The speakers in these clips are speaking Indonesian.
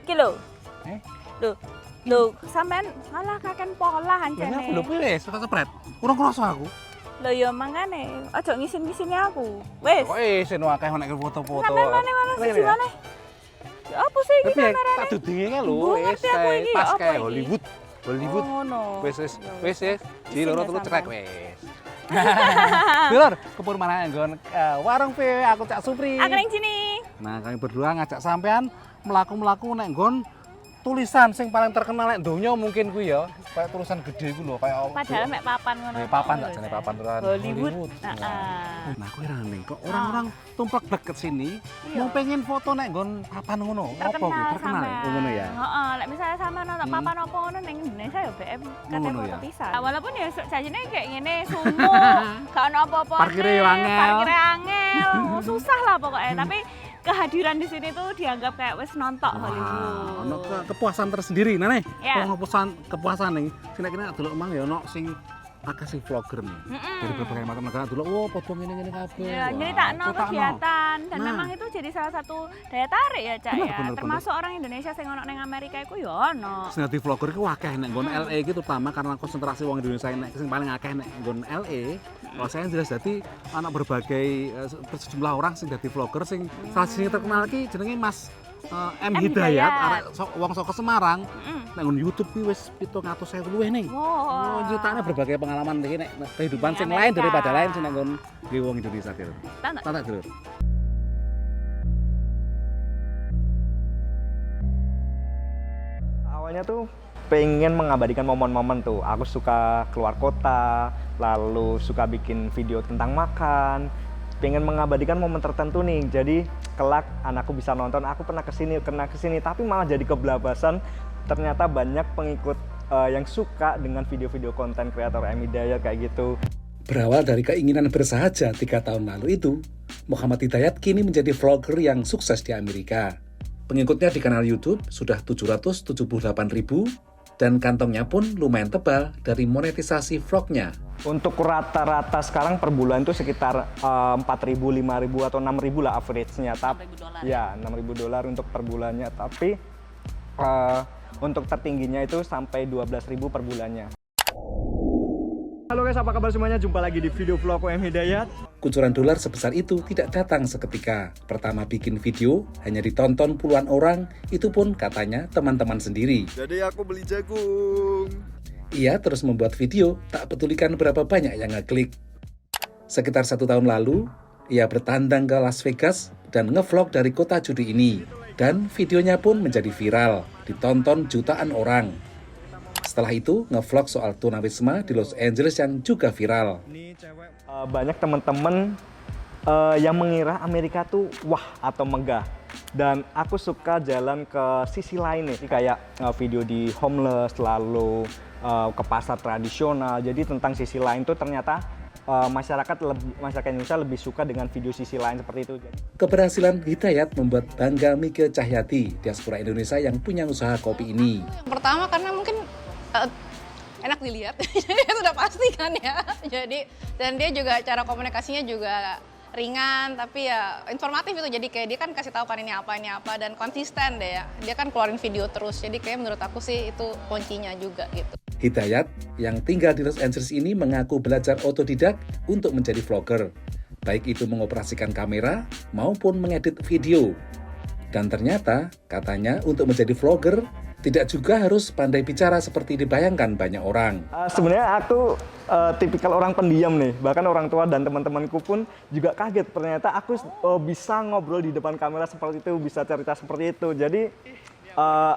Ki lho. Eh? Lho, sampean malah kakek pola Lah ancene. aku lho wis kok sepret. Kurang krasa aku. Lho ya mangane, aja ngisin-ngisini aku. Wis. Kok isin akeh nek foto-foto. Sampean mana siji maneh. Ya apa sih iki Tapi ya kamerane? tak dudinge lho, Mbok wis ngerti aku iki, pas apa kayak iki? Hollywood. Hollywood. Oh, ngono. Wis. Ya Ji loro telu Isin ya, cekrek sampean. wis. Dulur, kepur mana nggon warung PW aku Cak Supri. Aku ning sini. Nah, kami berdua ngajak sampean melaku-melaku nek nggon tulisan sing paling terkenal nek donya mungkin kuwi ya. Kayak tulisan gede ku lho, kayak Padahal mek papan ngono. papan tak jane papan tulisan Hollywood. Nah. Heeh. Nah, aku heran nih, kok orang-orang tumplek deket sini mau pengen foto nek nggon papan ngono. Apa kuwi? Terkenal ya? Oh, ngono ya. Heeh, lek misalnya sama nonton papan apa ngono ning Indonesia ya BM kate Ngono foto ya? pisan. Nah, walaupun ya jajine kayak ngene sumuk, gak ono apa-apa. Parkire yo angel. Parkire angel, susah lah pokoknya. Tapi kehadiran di sini tuh dianggap kayak wis nontok Hollywood. Ono kepuasan tersendiri. Nah nih, Ya. kepuasan nih. Sini kene delok emang ya ono sing akeh sing vlogger nih. Dari berbagai macam negara delok, oh padha ngene-ngene kabeh. Ya, Wah, nyeritakno critakno. kegiatan dan Nah. memang itu jadi salah satu daya tarik ya, Cak Bener, ya. bener, Termasuk orang Indonesia sing ono ning Amerika iku ya ono. Sing dadi vlogger iku akeh nek nggon LA iki terutama karena konsentrasi wong Indonesia nek sing paling akeh nek nggon LA. Los Angeles dadi ana berbagai sejumlah orang sing dadi vlogger sing salah sing terkenal iki jenenge Mas M Hidayat, arek wong saka Semarang. Nek nggon YouTube kuwi wis 700.000 luwih nih. Oh, Wow. ceritanya berbagai pengalaman iki nek kehidupan Di sing lain Amerika. daripada lain sing nek nggon nggih wong Indonesia dhewe. Tahu Tak dulu. Awalnya tuh pengen mengabadikan momen-momen tuh. Aku suka keluar kota, lalu suka bikin video tentang makan. Pengen mengabadikan momen tertentu nih. Jadi kelak anakku bisa nonton, aku pernah kesini, tapi malah jadi kebelabasan. Ternyata banyak pengikut yang suka dengan video-video konten kreator M Hidayat kayak gitu. Berawal dari keinginan bersahaja 3 tahun lalu itu, Muhammad Hidayat kini menjadi vlogger yang sukses di Amerika. Pengikutnya di kanal YouTube sudah 778.000 dan kantongnya pun lumayan tebal dari monetisasi vlognya. Untuk rata-rata sekarang per bulan itu sekitar 4.000, 5.000 atau 6.000 lah average-nya. $6.000 ya, $6.000 untuk per bulannya. Tapi untuk tertingginya itu sampai 12.000 per bulannya. Halo guys, apa kabar semuanya? Jumpa lagi di video vlog M Hidayat. Kucuran dolar sebesar itu tidak datang seketika. Pertama bikin video, hanya ditonton puluhan orang, itu pun katanya teman-teman sendiri. Jadi aku beli jagung. Ia terus membuat video, tak pedulikan berapa banyak yang ngeklik. Sekitar 1 tahun lalu, ia bertandang ke Las Vegas dan ngevlog dari kota judi ini. Dan videonya pun menjadi viral, ditonton jutaan orang. Setelah itu, ngevlog soal tunawisma di Los Angeles yang juga viral. Banyak teman-teman yang mengira Amerika tuh wah atau megah. Dan aku suka jalan ke sisi lain nih, kayak video di homeless, lalu ke pasar tradisional. Jadi tentang sisi lain tuh ternyata masyarakat Indonesia lebih suka dengan video sisi lain seperti itu. Keberhasilan Hidayat membuat bangga Mike Cahyati, diaspora Indonesia yang punya usaha kopi ini. Yang pertama karena mungkin enak dilihat, jadi itu udah pasti kan ya. Jadi dan dia juga cara komunikasinya juga ringan, tapi ya informatif itu. Jadi kayak dia kan kasih tahu kan ini apa dan konsisten deh ya. Dia kan keluarin video terus. Jadi kayak menurut aku sih itu kuncinya juga gitu. Hidayat yang tinggal di Los Angeles ini mengaku belajar otodidak untuk menjadi vlogger, baik itu mengoperasikan kamera maupun mengedit video. Dan ternyata, katanya untuk menjadi vlogger tidak juga harus pandai bicara seperti dibayangkan banyak orang. Sebenarnya aku tipikal orang pendiam nih, bahkan orang tua dan teman-temanku pun juga kaget. Ternyata aku bisa ngobrol di depan kamera seperti itu, bisa cerita seperti itu. Jadi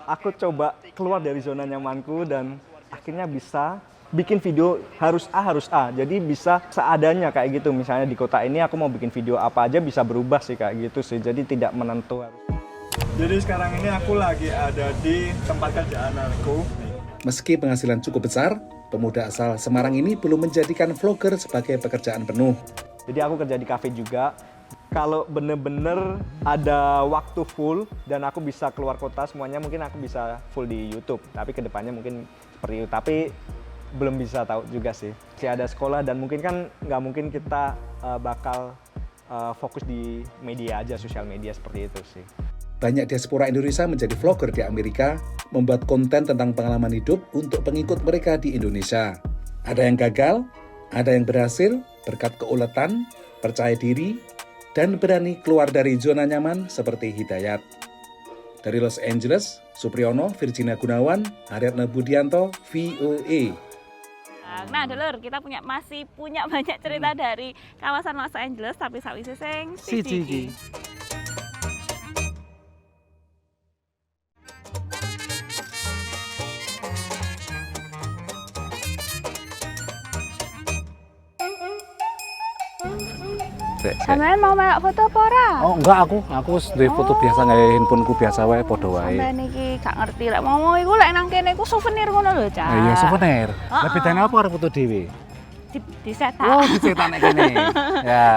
aku coba keluar dari zona nyamanku dan akhirnya bisa bikin video harus A. Jadi bisa seadanya kayak gitu. Misalnya di kota ini aku mau bikin video apa aja bisa berubah sih kayak gitu sih. Jadi tidak menentu. Jadi sekarang ini aku lagi ada di tempat kerjaan aku. Meski penghasilan cukup besar, pemuda asal Semarang ini belum menjadikan vlogger sebagai pekerjaan penuh. Jadi aku kerja di kafe juga. Kalau bener-bener ada waktu full dan aku bisa keluar kota semuanya, mungkin aku bisa full di YouTube. Tapi kedepannya mungkin seperti itu. Tapi belum bisa tahu juga sih. Masih ada sekolah dan mungkin kan nggak mungkin kita bakal fokus di media aja, sosial media seperti itu sih. banyak diaspora Indonesia menjadi vlogger di Amerika, membuat konten tentang pengalaman hidup untuk pengikut mereka di Indonesia. Ada yang gagal, ada yang berhasil berkat keuletan, percaya diri, dan berani keluar dari zona nyaman seperti Hidayat. Dari Los Angeles, Supriyono, Virginia Gunawan, Haryatna Budianto, VOA. Nah, dulur, kita masih punya banyak cerita dari kawasan Los Angeles, tapi sakwise sing Siji. Sampeyan mau melok foto apa ora? Oh enggak, aku duwe foto biasa nggawe handphoneku biasa wae padha wae. Sampeyan iki gak ngerti lek mau iku lek nang kene iku souvenir ngono lho, Cak. Iya, souvenir. Lah bedane apa karo foto dhewe? Dicetak. Oh, dicetak nek kene.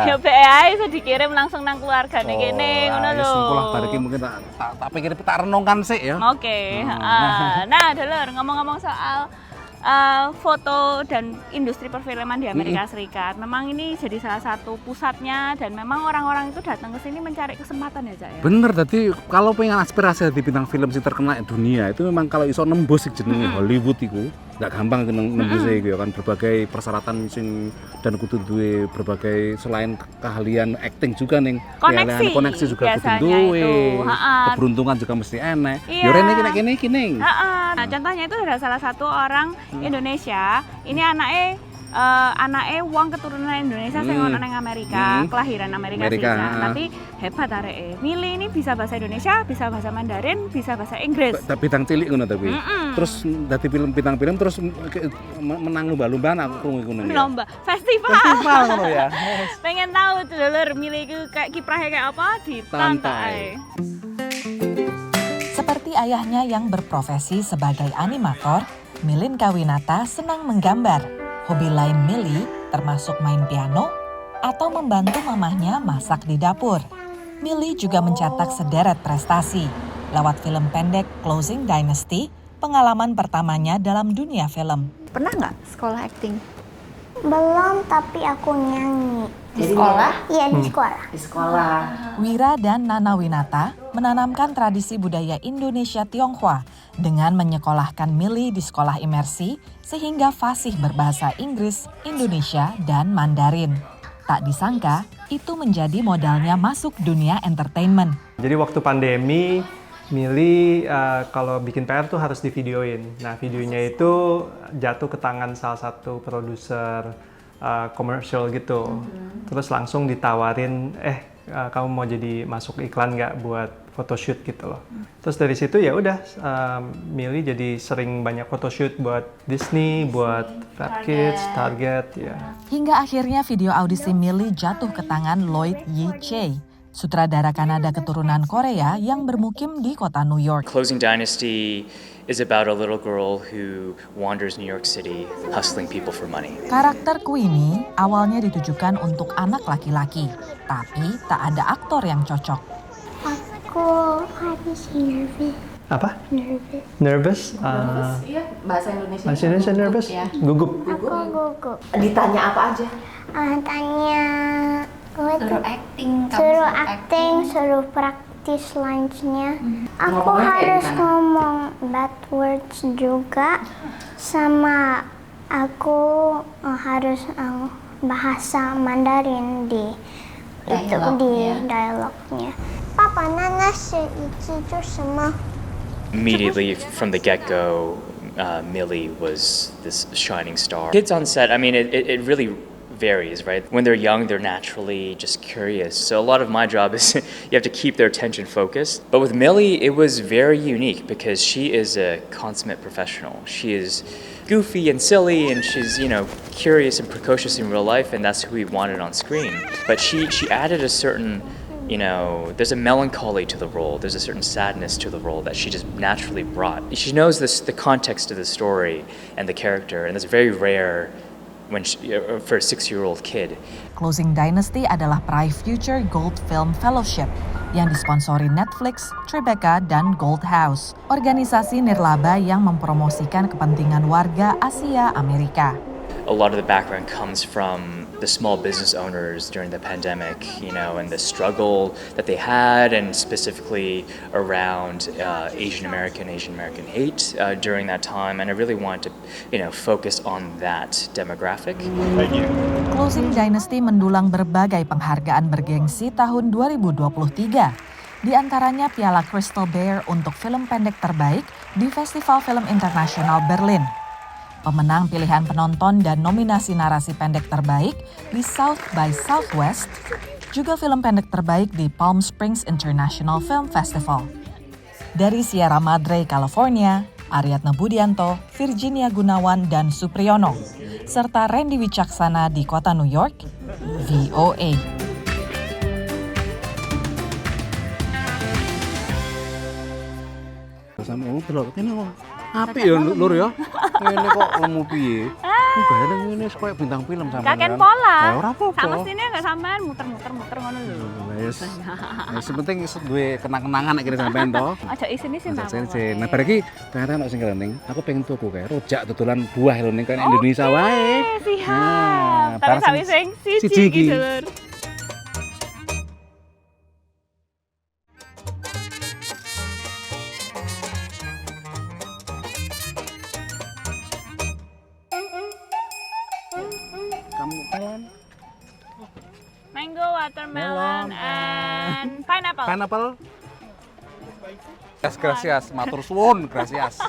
Ya be ae iso dikirim langsung nang keluargane kene ngono lho. Sekolah bareki mungkin tak pikir tak renungkan sik ya. Oke, nah, dulur, ngomong-ngomong soal foto dan industri perfilman di Amerika Serikat. Memang ini jadi salah satu pusatnya dan memang orang-orang itu datang ke sini mencari kesempatan ya, Cak ya. Bener, jadi kalau pengen aspirasi di bintang film sing terkenal di dunia itu memang kalau iso nembus jenenge Hollywood iku nggak gampang nembus iku ya kan, berbagai persyaratan sing dan kudu duwe berbagai selain keahlian acting juga ning koneksi juga kudu duwe. Keberuntungan juga mesti enek. Iya. Ya rene kene. Nah, contohnya itu ada salah satu orang Indonesia, ini anaknya wong keturunan Indonesia sing ono nang Amerika, kelahiran Amerika Serikat. Tapi hebat areke. Milih ini bisa bahasa Indonesia, bisa bahasa Mandarin, bisa bahasa Inggris. Bintang cilik ngono tapi. Terus dadi bintang film terus menang lomba-lombaan aku krungu ngono ya. Lomba festival ngono ya. Pengen tahu dulur milih iku kayak kiprahnya kayak apa ditantai. Seperti ayahnya yang berprofesi sebagai animator, Milin Kawinata senang menggambar. Hobi lain Millie termasuk main piano atau membantu mamahnya masak di dapur. Millie juga mencetak sederet prestasi. Lewat film pendek Closing Dynasty, pengalaman pertamanya dalam dunia film. Pernah nggak sekolah acting? Belum, tapi aku nyanyi. Di sekolah? Iya, di sekolah. Di sekolah. Wira dan Nana Winata menanamkan tradisi budaya Indonesia Tionghoa dengan menyekolahkan Millie di sekolah imersi sehingga fasih berbahasa Inggris, Indonesia, dan Mandarin. Tak disangka, itu menjadi modalnya masuk dunia entertainment. Jadi waktu pandemi, Millie kalau bikin PR tuh harus divideoin. Nah, videonya itu jatuh ke tangan salah satu produser komersial gitu. Terus langsung ditawarin, kamu mau jadi masuk iklan nggak buat photoshoot gitu loh. Terus dari situ ya udah, Millie jadi sering banyak photoshoot buat Disney, buat Fat Kids, Target ya. Hingga akhirnya video audisi Millie jatuh ke tangan Lloyd Yi Che, sutradara Kanada keturunan Korea yang bermukim di kota New York. Closing Dynasty is about a little girl who wanders New York City hustling people for money. Karakter Queenie awalnya ditujukan untuk anak laki-laki, tapi tak ada aktor yang cocok. Aku habis nervous. Apa? Nervous. Nervous? Iya, bahasa Indonesia. Bahasa Indonesia nervous? Ya. Gugup. Aku gugup. Ditanya apa aja? Tanya, Suruh acting. suruh acting, suruh praktis lines-nya. Aku harus ngomong bad words juga, sama aku harus bahasa Mandarin di dialognya. Papa, Nana 是一只就什么? Immediately from the get-go, Millie was this shining star. Kids on set, I mean, it really varies, right? When they're young, they're naturally just curious. So a lot of my job is you have to keep their attention focused. But with Millie, it was very unique because she is a consummate professional. She is goofy and silly, and she's, curious and precocious in real life, and that's who we wanted on screen. But she added a certain, there's a melancholy to the role. There's a certain sadness to the role that she just naturally brought. She knows the context of the story and the character, and that's very rare for a 6-year-old kid. Closing Dynasty adalah peraih Future Gold Film Fellowship yang disponsori Netflix, Tribeca, dan Gold House, organisasi nirlaba yang mempromosikan kepentingan warga Asia Amerika. a lot of the background comes from the small business owners during the pandemic, and the struggle that they had, and specifically around Asian American hate during that time. And I really want to, focus on that demographic. Thank you. Closing Dynasty mendulang berbagai penghargaan bergengsi tahun 2023. Di antaranya Piala Crystal Bear untuk film pendek terbaik di Festival Film Internasional Berlin. Pemenang pilihan penonton dan nominasi narasi pendek terbaik di South by Southwest, juga film pendek terbaik di Palm Springs International Film Festival. Dari Sierra Madre, California, Aryatna Budianto, Virginia Gunawan, dan Supriyono, serta Randy Wicaksana di kota New York, VOA. Sama delok kene kok apik ya Lur ya. Ngene kok lemu piye? Gayane ngene koyo bintang film sampean. Kaken pola. Ya ora apa-apa. Sak mestine enggak sampean muter-muter ngono lho. Wis. Wis penting duwe kenang-kenangan nek kene sampean to. Aja isin-isin ta. Nah, bar iki ternyata ono sing kerening. Aku pengen tuku kae rujak dodolan buah lho ning kene Indonesia wae. Siap. Tapi sawi sing siji iki Lur. Mango, watermelon, and pineapple. Pineapple. Gracias, matur suwun, gracias.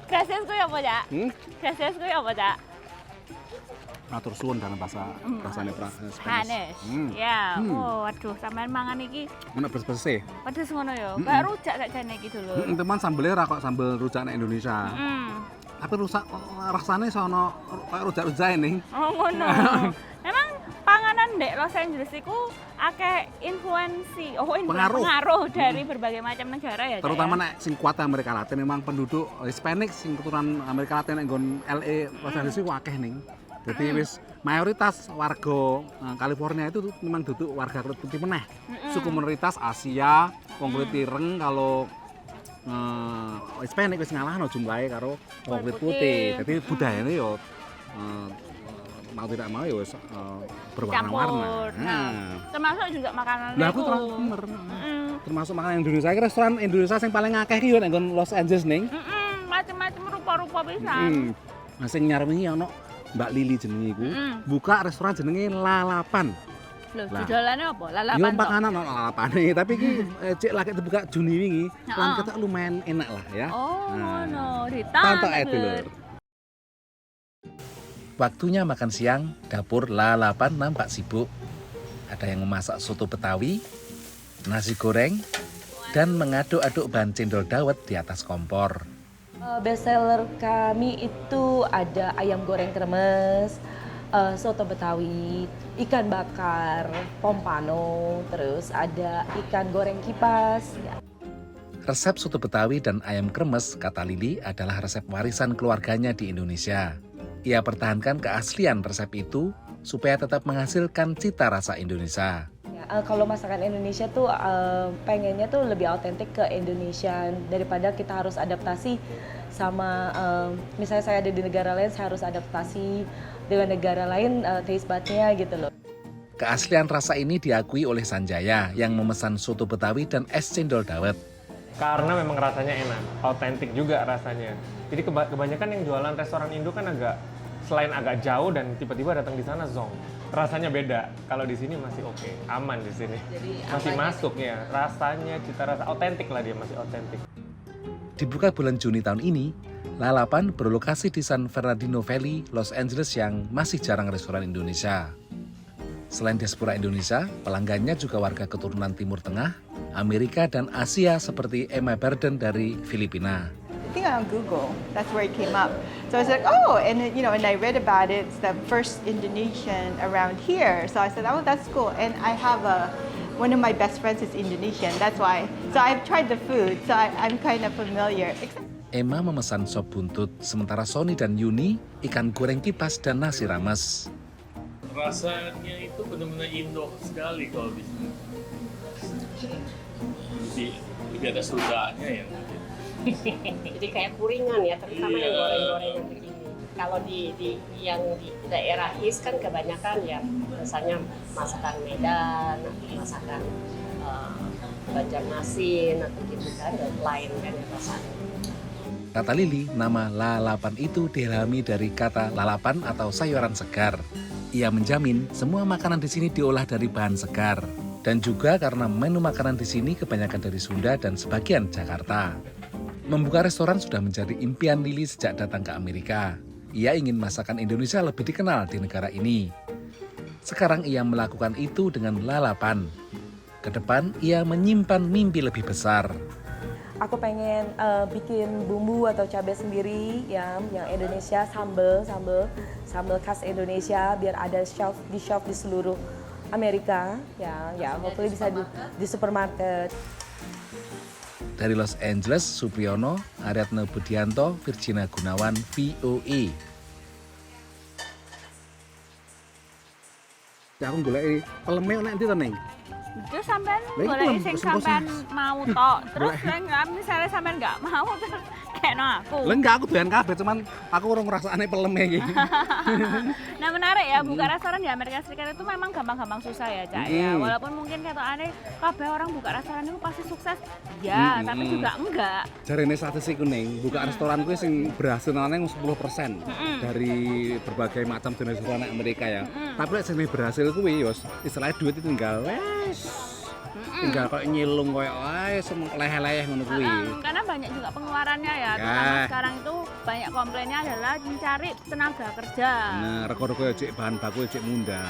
Gracias ku ya apa, Cak? Gracias ku ya apa, Cak? Matur suwun dalam bahasa Spanish. Ya, waduh, sampean mangan iki ono beres-berese. pedes ngono ya. Kayak rujak sakjane iki dulu. Teman sambelnya ora kok sambel rujak nek Indonesia. Tapi rusak rasane sono kayak rujak-rujak ning. Oh ngono. Memang panganan ndek Los Angeles iku akeh pengaruh dari berbagai macam negara ya. Terutama nek sing kuat Amerika Latin memang penduduk Hispanic sing keturunan Amerika Latin nek nggon LA Los Angeles iku akeh ning. Jadi wis mayoritas warga California itu memang duduk warga kulit putih meneh. Suku minoritas Asia, wong kulit ireng, kalau Hispanic wis ngalahno jumlahe karo wong kulit putih. Jadi budayane yo mau tidak mau ya wis berwarna-warna. Termasuk juga makanan. Lah aku termasuk makanan Indonesia. Restoran Indonesia yang paling akeh ki yo nek Los Angeles ning. Macam-macam rupa-rupa pisan. Nah sing nyaremi ono Mbak Lili jenenge iku, buka restoran jenenge Lalapan. Lho, judulane apa? Lalapan. Yo panganan ono lalapane, tapi iki cek lagi dibuka Juni wingi. Lan ketok lumayan enak lah ya. Oh, ngono. Tonton ae Lur. Waktunya makan siang, dapur Lalapan nampak sibuk. Ada yang memasak soto Betawi, nasi goreng, dan mengaduk-aduk bahan cendol dawet di atas kompor. Bestseller kami itu ada ayam goreng kremes, soto Betawi, ikan bakar, pompano, terus ada ikan goreng kipas. Resep soto Betawi dan ayam kremes, kata Lili, adalah resep warisan keluarganya di Indonesia. Ia pertahankan keaslian resep itu supaya tetap menghasilkan cita rasa Indonesia. Kalau masakan Indonesia tuh pengennya tuh lebih autentik ke Indonesia daripada kita harus adaptasi sama misalnya saya ada di negara lain, saya harus adaptasi dengan negara lain taste budnya gitu loh. Keaslian rasa ini diakui oleh Sanjaya yang memesan soto Betawi dan es cendol dawet. Karena memang rasanya enak, autentik juga rasanya. Jadi kebanyakan yang jualan restoran Indo kan selain agak jauh dan tiba-tiba datang di sana zong. Rasanya beda. Kalau di sini masih oke, aman di sini. Jadi, masih masuk ya, rasanya cita rasa autentik lah, dia masih autentik. Dibuka bulan Juni tahun ini, Lalapan berlokasi di San Fernandino Valley, Los Angeles yang masih jarang restoran Indonesia. Selain diaspora Indonesia, pelanggannya juga warga keturunan Timur Tengah, Amerika dan Asia seperti Emma Burden dari Filipina. I think on Google, that's where it came up. So I was like, oh, and I read about it. It's the first Indonesian around here. So I said, oh, that's cool. And I have one of my best friends is Indonesian. That's why. So I've tried the food, so I'm kind of familiar. Emma memesan sop buntut, sementara Sony dan Yuni ikan goreng kipas dan nasi rames. Rasanya itu benar-benar Indo sekali kalau di sini. Lebih ada sudahnya ya. Jadi kayak kuringan ya, terutama yang goreng-gorengan begini. kalau di yang di daerah East kan kebanyakan ya misalnya masakan Medan, masakan Banjarmasin atau gitu kan, dan lain kan rasanya. Kata Lili, nama lalapan itu diilhami dari kata lalapan atau sayuran segar. Ia menjamin semua makanan di sini diolah dari bahan segar. Dan juga karena menu makanan di sini kebanyakan dari Sunda dan sebagian Jakarta. Membuka restoran sudah menjadi impian Lili sejak datang ke Amerika. Ia ingin masakan Indonesia lebih dikenal di negara ini. Sekarang ia melakukan itu dengan lalapan. Kedepan ia menyimpan mimpi lebih besar. Aku pengen bikin bumbu atau cabai sendiri yang Indonesia, sambal khas Indonesia biar ada di shelf di seluruh Amerika. Ya hopefully bisa di supermarket. Dari Los Angeles, Supriyono, Aryatno Budianto, Virginia Gunawan, VOA. Aku golek peleme nek ndi to, Ning? Terus sampean boleh sing sampean mau tok. Terus misalnya sampean nggak mau terus kayakno aku. Lah enggak, aku doyan kabeh, cuman aku ora ngrasakne peleme iki. Nah menarik ya, buka restoran di Amerika Serikat itu memang gampang-gampang susah ya Cak ya. Walaupun mungkin ketokane kabeh orang buka restoran itu pasti sukses. Ya, tapi juga enggak. Jarene statistik kuning, buka restoran kuwi sing berhasil nang 10% dari berbagai macam jenis restoran Amerika ya. Tapi lek sing berhasil kuwi ya istilahnya duit itu tinggal tinggal kayak nyilung kayak leleh-leleh ngono kuwi. Karena banyak juga pengeluarannya ya. Terutama sekarang itu banyak komplainnya adalah mencari tenaga kerja. Nah, rego-rego cek bahan baku cek munda.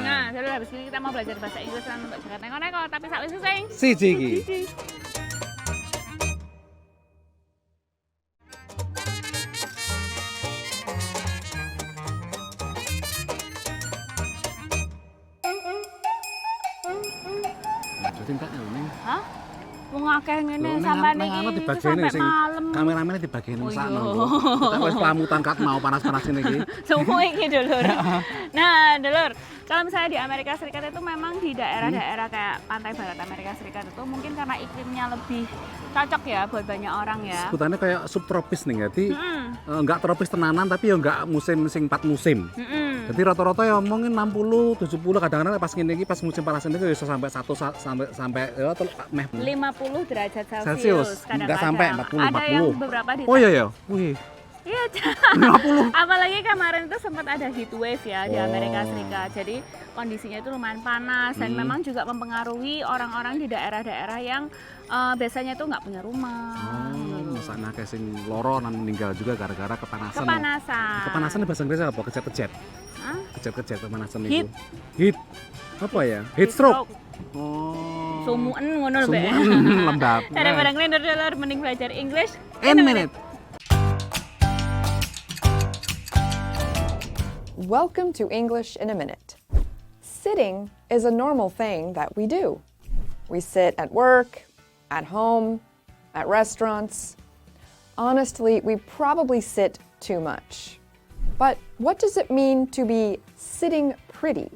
Nah, jadi habis ini kita mau belajar bahasa Inggris kan untuk Jakarta neko-neko, tapi sakwise sing siji iki. Hah? Wong akeh ngene sampean iki sampai malam. Kameramennya dibagiin sakno kok. Kita wis pelamutan kat mau panas-panas iki. Semua iki dulur. Nah, dulur, kalau misalnya di Amerika Serikat itu memang di daerah-daerah kayak pantai barat Amerika Serikat itu mungkin karena iklimnya lebih cocok ya buat banyak orang ya. Sebutannya kayak subtropis nih, jadi enggak tropis tenanan tapi ya enggak musim sing 4 musim. Jadi rata-rata ya mungkin 60, 70 kadang-kadang pas ngene iki pas musim panas ini bisa sampai 1 sampai ya 50 derajat Celcius kadang-kadang. Enggak sampai 40. Ada yang beberapa di Oh iya ya. Wih. Iya, 50. Apalagi kemarin itu sempat ada heat wave ya di Amerika Serikat. Jadi kondisinya itu lumayan panas dan memang juga mempengaruhi orang-orang di daerah-daerah yang biasanya tuh nggak punya rumah. Misalnya kayak sing loro nan meninggal juga gara-gara kepanasan. Kepanasan di bahasa Inggris apa? Kejet-kejet. Kejet-kejet kepanasan itu. Heat. Heat. Apa ya? Heat stroke. Sumuen ngono lho, Mbak. Lembab. Daripada ngelindur-lindur mending belajar English in a minute. Welcome to English in a Minute. Sitting is a normal thing that we do. We sit at work, at home, at restaurants. Honestly, we probably sit too much. But what does it mean to be sitting pretty?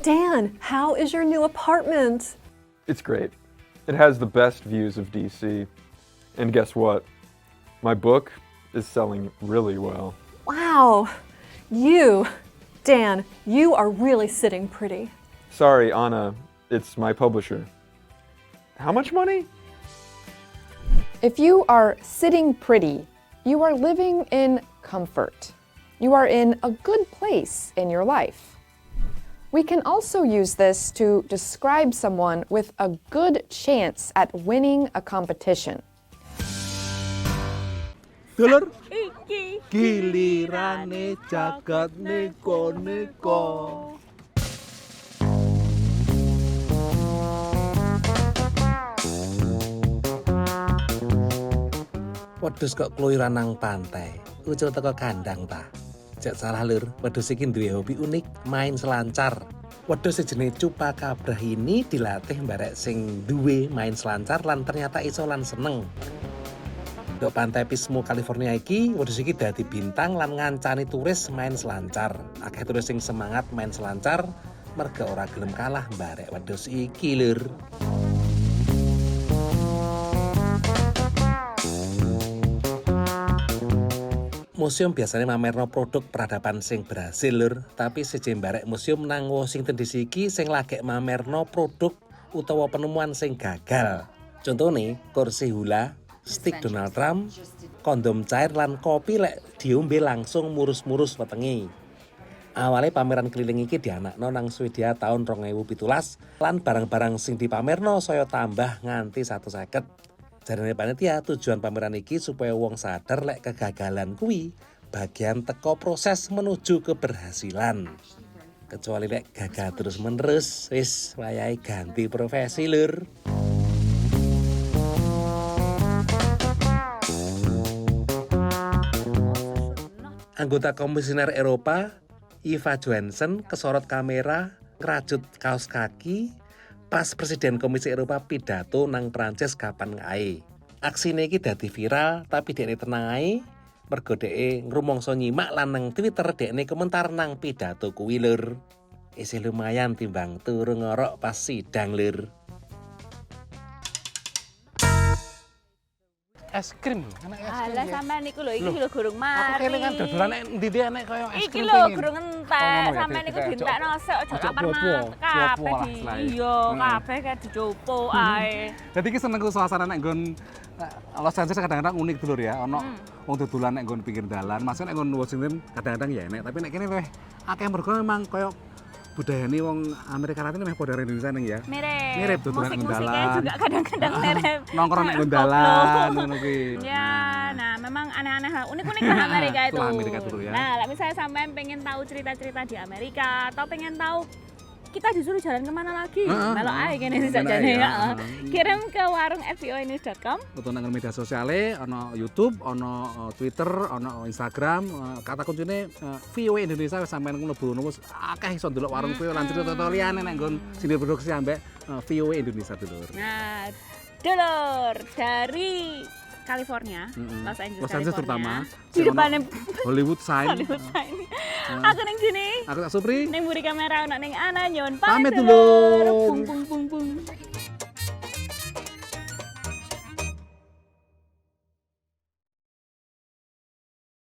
Dan, how is your new apartment? It's great. It has the best views of DC. And guess what? My book is selling really well. Wow. Dan, you are really sitting pretty. Sorry, Anna. It's my publisher. How much money? If you are sitting pretty, you are living in comfort. You are in a good place in your life. We can also use this to describe someone with a good chance at winning a competition. Dulur, gilirane jagat neko-neko. Wedhus kok keluyuran nang pantai, ucul teko kandang ta. Jak salah lur, wedhus iki duwe hobi unik, main selancar. Wedhus sejenis Chupacabra ini dilatih mbarek sing duwe main selancar lan ternyata iso lan seneng. Dok pantai Pismo, California iki, wedhus iki dadi bintang lan ngancani turis main selancar. Akeh turis sing semangat main selancar, merga ora gelem kalah mbarek wedhus iki lur. Museum biasanya mamerno produk peradaban sing berhasil lur, tapi sejembarek museum nang Washington DC iki sing lagek mamerno produk utawa penemuan sing gagal. Contohnya kursi hula, stick Donald Trump, kondom cair lan kopi lek diombe langsung murus-murus wetengi. Awalnya pameran keliling iki dianakno nang Swedia tahun 2017 lan barang-barang sing dipamerno saya tambah nganti 150. Jarane panitia tujuan pameran iki supaya wong sadar lek kegagalan kuwi bagian teko proses menuju keberhasilan. Kecuali lek gagal terus menerus, wis wayahe ganti profesi lur. Anggota Komisioner Eropa Eva Johansson kesorot kamera ngerajut kaos kaki pas Presiden Komisi Eropa pidato nang Prancis kapan ae. Aksine iki dadi viral tapi dekne tenang ae mergo dheke ngrumangsa nyimak lan nang Twitter dekne komentar nang pidato kuwi lur. Isi lumayan timbang turu ngorok pas sidang lur. Es krim lho, enak es krim. Alah sampean niku lho, iki lho gurung mari. Aku kelingan dodolan ndi-ndi enek koyo es Iki krim. lho gurung entek, sampean niku dientekno sik aja kapan kabeh di. Iya, kabeh kayak dicopo ae. Jadi iki seneng suasana nek nggon Los Angeles kadang-kadang unik dulu ya, ono wong dodolan nek nggon pinggir dalan, maksudnya nek nggon Washington kadang-kadang ya enek, tapi nek kene weh akeh mergo memang koyo budayane wong Amerika Latin meh padha Indonesia neng ya. Mirip dodolan nggon dalan. Musiknya juga kadang-kadang mirip. Nongkrong nek nggon dalan ngono kuwi. Ya, nah memang aneh-aneh lah, unik-unik lah Amerika itu. Amerika dulu ya. Nah, misalnya sampean pengen tahu cerita-cerita di Amerika atau pengen tahu kita disuruh jalan kemana lagi, melok ae kene sakjane ya. Kirim ke warung@voanews.com. Untuk nang media sosiale, ono YouTube, ono Twitter, ono Instagram, kata kuncine VOA Indonesia wis sampean mlebu ngono wis akeh iso ndelok warung kuwi lan cerita-cerita liyane nek nggon sini produksi ambek VOA Indonesia dulur. Nah, dulur dari California, Los Angeles terutama. Di depan Hollywood sign. Aku ning sini. Aku tak Supri. Ning mburi kamera ana ning ana nyon pamit dulur. Pung pung pung pung.